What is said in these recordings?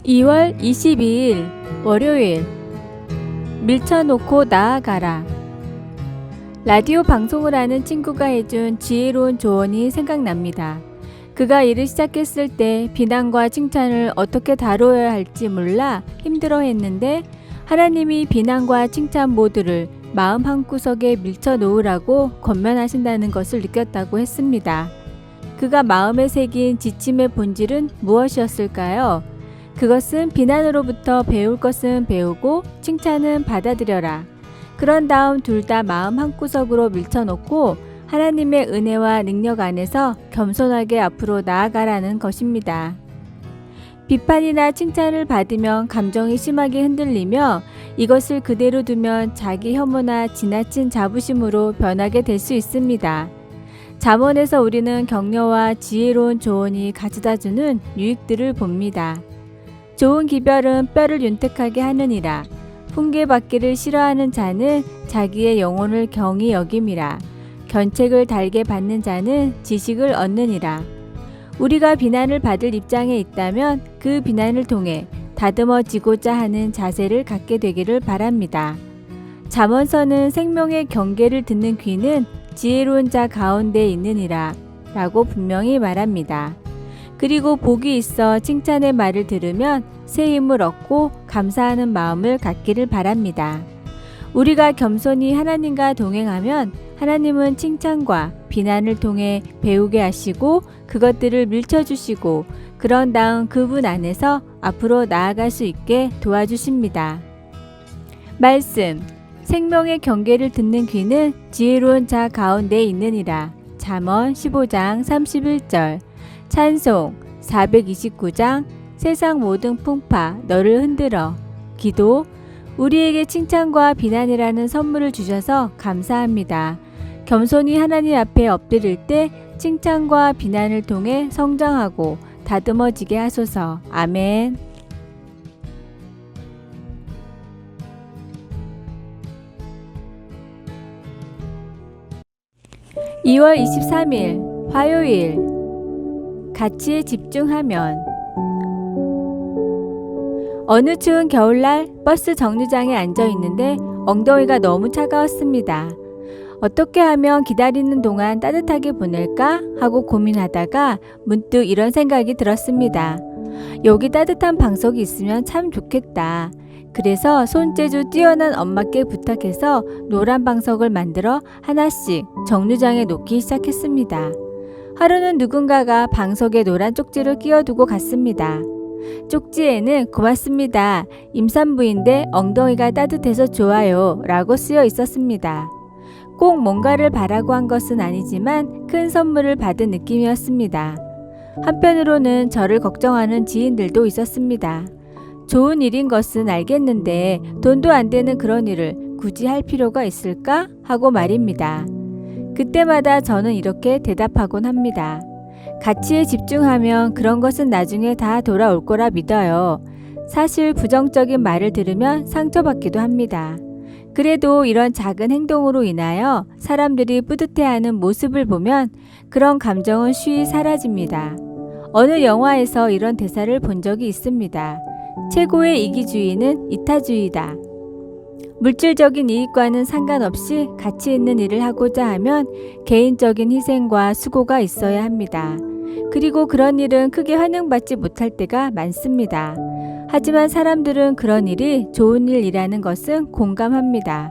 2월 22일 월요일. 밀쳐놓고 나아가라. 라디오 방송을 하는 친구가 해준 지혜로운 조언이 생각납니다. 그가 일을 시작했을 때 비난과 칭찬을 어떻게 다뤄야 할지 몰라 힘들어했는데, 하나님이 비난과 칭찬 모두를 마음 한구석에 밀쳐 놓으라고 권면하신다는 것을 느꼈다고 했습니다. 그가 마음에 새긴 지침의 본질은 무엇이었을까요? 그것은 비난으로부터 배울 것은 배우고 칭찬은 받아들여라. 그런 다음 둘 다 마음 한구석으로 밀쳐놓고 하나님의 은혜와 능력 안에서 겸손하게 앞으로 나아가라는 것입니다. 비판이나 칭찬을 받으면 감정이 심하게 흔들리며 이것을 그대로 두면 자기 혐오나 지나친 자부심으로 변하게 될 수 있습니다. 잠언에서 우리는 격려와 지혜로운 조언이 가져다주는 유익들을 봅니다. 좋은 기별은 뼈를 윤택하게 하느니라. 훈계받기를 싫어하는 자는 자기의 영혼을 경히 여김이라. 견책을 달게 받는 자는 지식을 얻느니라. 우리가 비난을 받을 입장에 있다면 그 비난을 통해 다듬어지고자 하는 자세를 갖게 되기를 바랍니다. 잠언서는 생명의 경계를 듣는 귀는 지혜로운 자 가운데 있느니라 라고 분명히 말합니다. 그리고 복이 있어 칭찬의 말을 들으면 새 힘을 얻고 감사하는 마음을 갖기를 바랍니다. 우리가 겸손히 하나님과 동행하면 하나님은 칭찬과 비난을 통해 배우게 하시고 그것들을 밀쳐주시고 그런 다음 그분 안에서 앞으로 나아갈 수 있게 도와주십니다. 말씀. 생명의 경계를 듣는 귀는 지혜로운 자 가운데 있느니라. 잠언 15장 31절. 찬송 429장. 세상 모든 풍파 너를 흔들어. 기도. 우리에게 칭찬과 비난이라는 선물을 주셔서 감사합니다. 겸손히 하나님 앞에 엎드릴 때 칭찬과 비난을 통해 성장하고 다듬어지게 하소서. 아멘. 2월 23일 화요일. 가치에 집중하면. 어느 추운 겨울날 버스 정류장에 앉아 있는데 엉덩이가 너무 차가웠습니다. 어떻게 하면 기다리는 동안 따뜻하게 보낼까 하고 고민하다가 문득 이런 생각이 들었습니다. 여기 따뜻한 방석이 있으면 참 좋겠다. 그래서 손재주 뛰어난 엄마께 부탁해서 노란 방석을 만들어 하나씩 정류장에 놓기 시작했습니다. 하루는 누군가가 방석에 노란 쪽지를 끼워두고 갔습니다. 쪽지에는 고맙습니다. 임산부인데 엉덩이가 따뜻해서 좋아요 라고 쓰여 있었습니다. 꼭 뭔가를 바라고 한 것은 아니지만 큰 선물을 받은 느낌이었습니다. 한편으로는 저를 걱정하는 지인들도 있었습니다. 좋은 일인 것은 알겠는데 돈도 안 되는 그런 일을 굳이 할 필요가 있을까 하고 말입니다. 그때마다 저는 이렇게 대답하곤 합니다. 가치에 집중하면 그런 것은 나중에 다 돌아올 거라 믿어요. 사실 부정적인 말을 들으면 상처받기도 합니다. 그래도 이런 작은 행동으로 인하여 사람들이 뿌듯해하는 모습을 보면 그런 감정은 쉬이 사라집니다. 어느 영화에서 이런 대사를 본 적이 있습니다. 최고의 이기주의는 이타주의다. 물질적인 이익과는 상관없이 가치 있는 일을 하고자 하면 개인적인 희생과 수고가 있어야 합니다. 그리고 그런 일은 크게 환영받지 못할 때가 많습니다. 하지만 사람들은 그런 일이 좋은 일이라는 것은 공감합니다.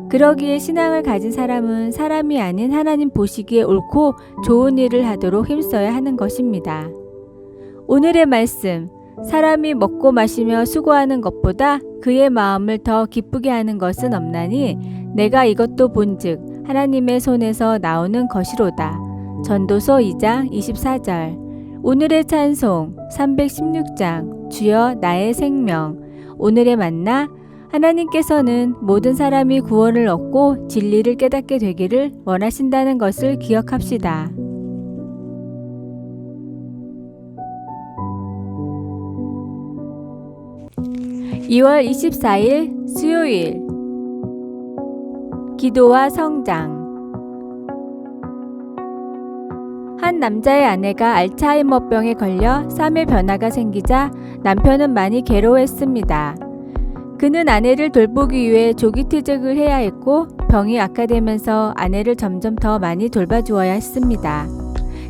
그러기에 신앙을 가진 사람은 사람이 아닌 하나님 보시기에 옳고 좋은 일을 하도록 힘써야 하는 것입니다. 오늘의 말씀. 사람이 먹고 마시며 수고하는 것보다 그의 마음을 더 기쁘게 하는 것은 없나니 내가 이것도 본즉 하나님의 손에서 나오는 것이로다. 전도서 2장 24절. 오늘의 찬송 316장. 주여 나의 생명. 오늘의 만나. 하나님께서는 모든 사람이 구원을 얻고 진리를 깨닫게 되기를 원하신다는 것을 기억합시다. 2월 24일 수요일. 기도와 성장. 한 남자의 아내가 알츠하이머병에 걸려 삶의 변화가 생기자 남편은 많이 괴로워했습니다. 그는 아내를 돌보기 위해 조기퇴직을 해야 했고 병이 악화되면서 아내를 점점 더 많이 돌봐주어야 했습니다.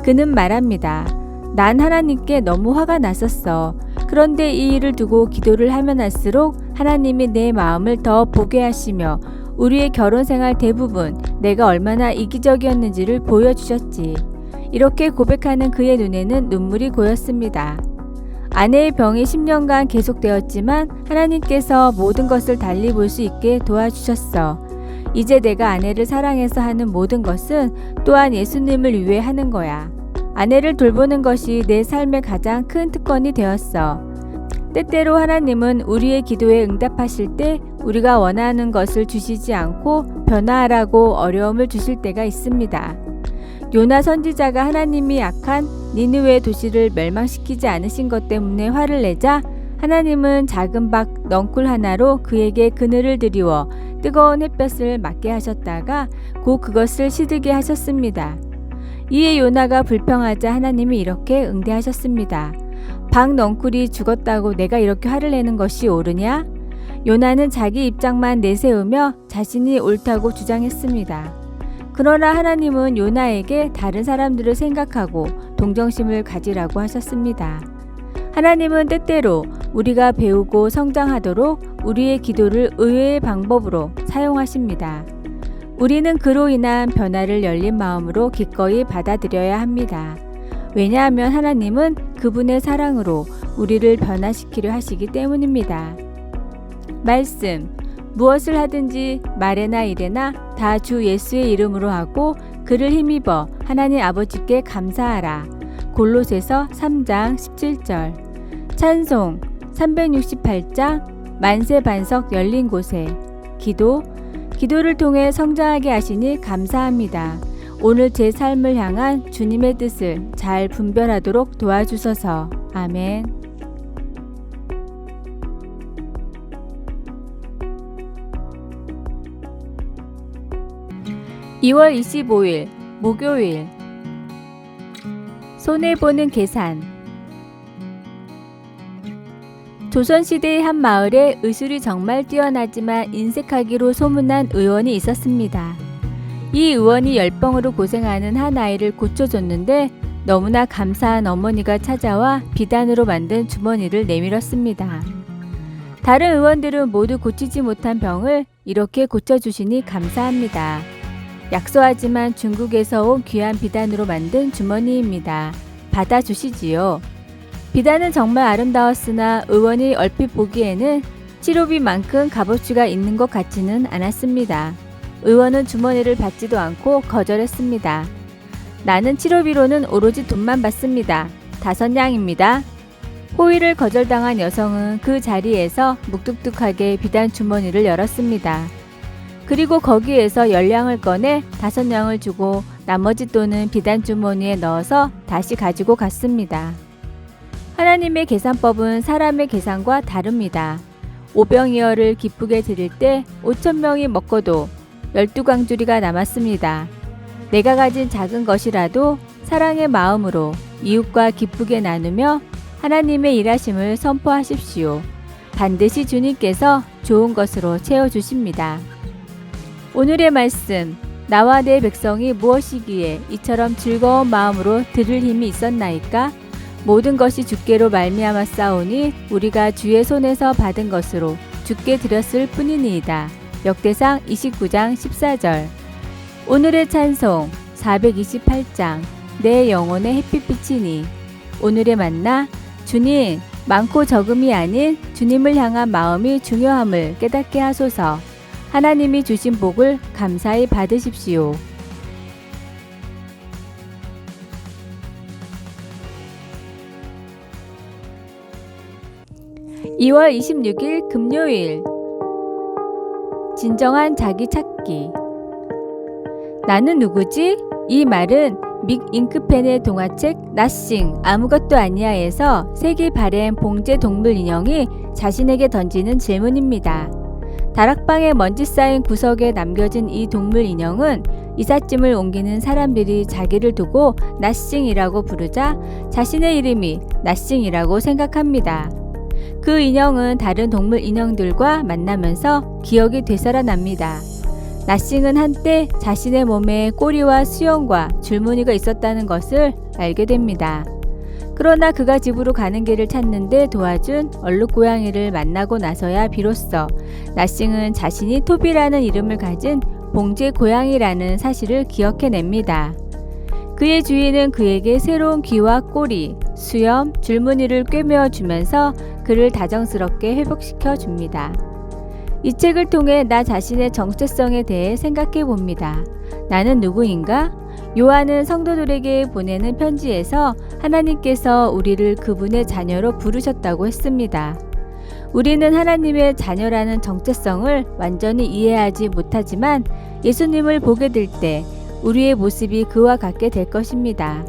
그는 말합니다. 난 하나님께 너무 화가 났었어. 그런데 이 일을 두고 기도를 하면 할수록 하나님이 내 마음을 더 보게 하시며 우리의 결혼 생활 대부분 내가 얼마나 이기적이었는지를 보여주셨지. 이렇게 고백하는 그의 눈에는 눈물이 고였습니다. 아내의 병이 10년간 계속되었지만 하나님께서 모든 것을 달리 볼 수 있게 도와주셨어. 이제 내가 아내를 사랑해서 하는 모든 것은 또한 예수님을 위해 하는 거야. 아내를 돌보는 것이 내 삶의 가장 큰 특권이 되었어. 때때로 하나님은 우리의 기도에 응답하실 때 우리가 원하는 것을 주시지 않고 변화하라고 어려움을 주실 때가 있습니다. 요나 선지자가 하나님이 악한 니느웨 도시를 멸망시키지 않으신 것 때문에 화를 내자 하나님은 작은 박 넝쿨 하나로 그에게 그늘을 드리워 뜨거운 햇볕을 맞게 하셨다가 곧 그것을 시들게 하셨습니다. 이에 요나가 불평하자 하나님이 이렇게 응대하셨습니다. 박 넝쿨이 죽었다고 내가 이렇게 화를 내는 것이 옳으냐? 요나는 자기 입장만 내세우며 자신이 옳다고 주장했습니다. 그러나 하나님은 요나에게 다른 사람들을 생각하고 동정심을 가지라고 하셨습니다. 하나님은 때때로 우리가 배우고 성장하도록 우리의 기도를 의외의 방법으로 사용하십니다. 우리는 그로 인한 변화를 열린 마음으로 기꺼이 받아들여야 합니다. 왜냐하면 하나님은 그분의 사랑으로 우리를 변화시키려 하시기 때문입니다. 말씀, 무엇을 하든지 말에나 일에나 다 주 예수의 이름으로 하고 그를 힘입어 하나님 아버지께 감사하라. 골로새서 3장 17절. 찬송 368장 만세 반석 열린 곳에. 기도를 통해 성장하게 하시니 감사합니다. 오늘 제 삶을 향한 주님의 뜻을 잘 분별하도록 도와주소서. 아멘. 2월 25일 목요일. 손해보는 계산. 조선시대의 한 마을에 의술이 정말 뛰어나지만 인색하기로 소문난 의원이 있었습니다. 이 의원이 열병으로 고생하는 한 아이를 고쳐줬는데 너무나 감사한 어머니가 찾아와 비단으로 만든 주머니를 내밀었습니다. 다른 의원들은 모두 고치지 못한 병을 이렇게 고쳐주시니 감사합니다. 약소하지만 중국에서 온 귀한 비단으로 만든 주머니입니다. 받아주시지요. 비단은 정말 아름다웠으나 의원이 얼핏 보기에는 치료비만큼 값어치가 있는 것 같지는 않았습니다. 의원은 주머니를 받지도 않고 거절했습니다. 나는 치료비로는 오로지 돈만 받습니다. 5냥입니다. 호의를 거절당한 여성은 그 자리에서 묵뚝뚝하게 비단 주머니를 열었습니다. 그리고 거기에서 10냥을 꺼내 5냥을 주고 나머지 돈은 비단 주머니에 넣어서 다시 가지고 갔습니다. 하나님의 계산법은 사람의 계산과 다릅니다. 오병이어를 기쁘게 드릴 때 5,000명이 먹고도 12광주리가 남았습니다. 내가 가진 작은 것이라도 사랑의 마음으로 이웃과 기쁘게 나누며 하나님의 일하심을 선포하십시오. 반드시 주님께서 좋은 것으로 채워주십니다. 오늘의 말씀, 나와 내 백성이 무엇이기에 이처럼 즐거운 마음으로 들을 힘이 있었나이까? 모든 것이 주께로 말미암아 싸우니 우리가 주의 손에서 받은 것으로 주께 드렸을 뿐이니이다. 역대상 29장 14절. 오늘의 찬송 428장 내 영혼의 햇빛비치니. 오늘의 만나, 주님, 많고 적음이 아닌 주님을 향한 마음이 중요함을 깨닫게 하소서. 하나님이 주신 복을 감사히 받으십시오. 2월 26일 금요일. 진정한 자기 찾기. 나는 누구지? 이 말은 믹 잉크펜의 동화책 나싱 아무것도 아니야에서 세기 바램 봉제 동물 인형이 자신에게 던지는 질문입니다. 다락방에 먼지 쌓인 구석에 남겨진 이 동물 인형은 이삿짐을 옮기는 사람들이 자기를 두고 나싱이라고 부르자 자신의 이름이 나싱이라고 생각합니다. 그 인형은 다른 동물 인형들과 만나면서 기억이 되살아납니다. 나싱은 한때 자신의 몸에 꼬리와 수염과 줄무늬가 있었다는 것을 알게 됩니다. 그러나 그가 집으로 가는 길을 찾는데 도와준 얼룩 고양이를 만나고 나서야 비로소 나싱은 자신이 토비라는 이름을 가진 봉제 고양이라는 사실을 기억해냅니다. 그의 주인은 그에게 새로운 귀와 꼬리, 수염, 줄무늬를 꿰매어 주면서 그를 다정스럽게 회복시켜 줍니다. 이 책을 통해 나 자신의 정체성에 대해 생각해 봅니다. 나는 누구인가? 요한은 성도들에게 보내는 편지에서 하나님께서 우리를 그분의 자녀로 부르셨다고 했습니다. 우리는 하나님의 자녀라는 정체성을 완전히 이해하지 못하지만 예수님을 보게 될 때 우리의 모습이 그와 같게 될 것입니다.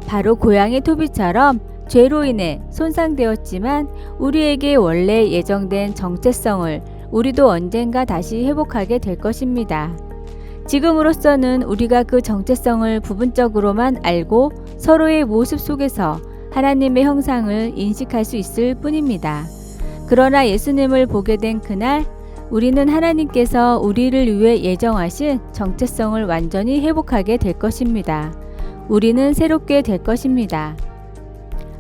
바로 고양이 토비처럼 죄로 인해 손상되었지만 우리에게 원래 예정된 정체성을 우리도 언젠가 다시 회복하게 될 것입니다. 지금으로서는 우리가 그 정체성을 부분적으로만 알고 서로의 모습 속에서 하나님의 형상을 인식할 수 있을 뿐입니다. 그러나 예수님을 보게 된 그날 우리는 하나님께서 우리를 위해 예정하신 정체성을 완전히 회복하게 될 것입니다. 우리는 새롭게 될 것입니다.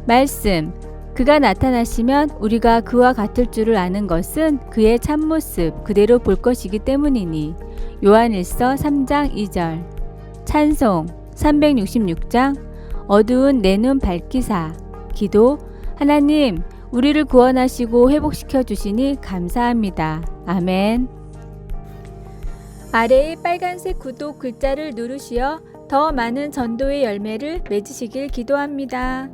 말씀, 그가 나타나시면 우리가 그와 같을 줄을 아는 것은 그의 참모습 그대로 볼 것이기 때문이니 요한일서 3장 2절. 찬송 366장 어두운 내 눈 밝히사. 기도, 하나님 우리를 구원하시고 회복시켜 주시니 감사합니다. 아멘. 아래의 빨간색 구독 글자를 누르시어 더 많은 전도의 열매를 맺으시길 기도합니다.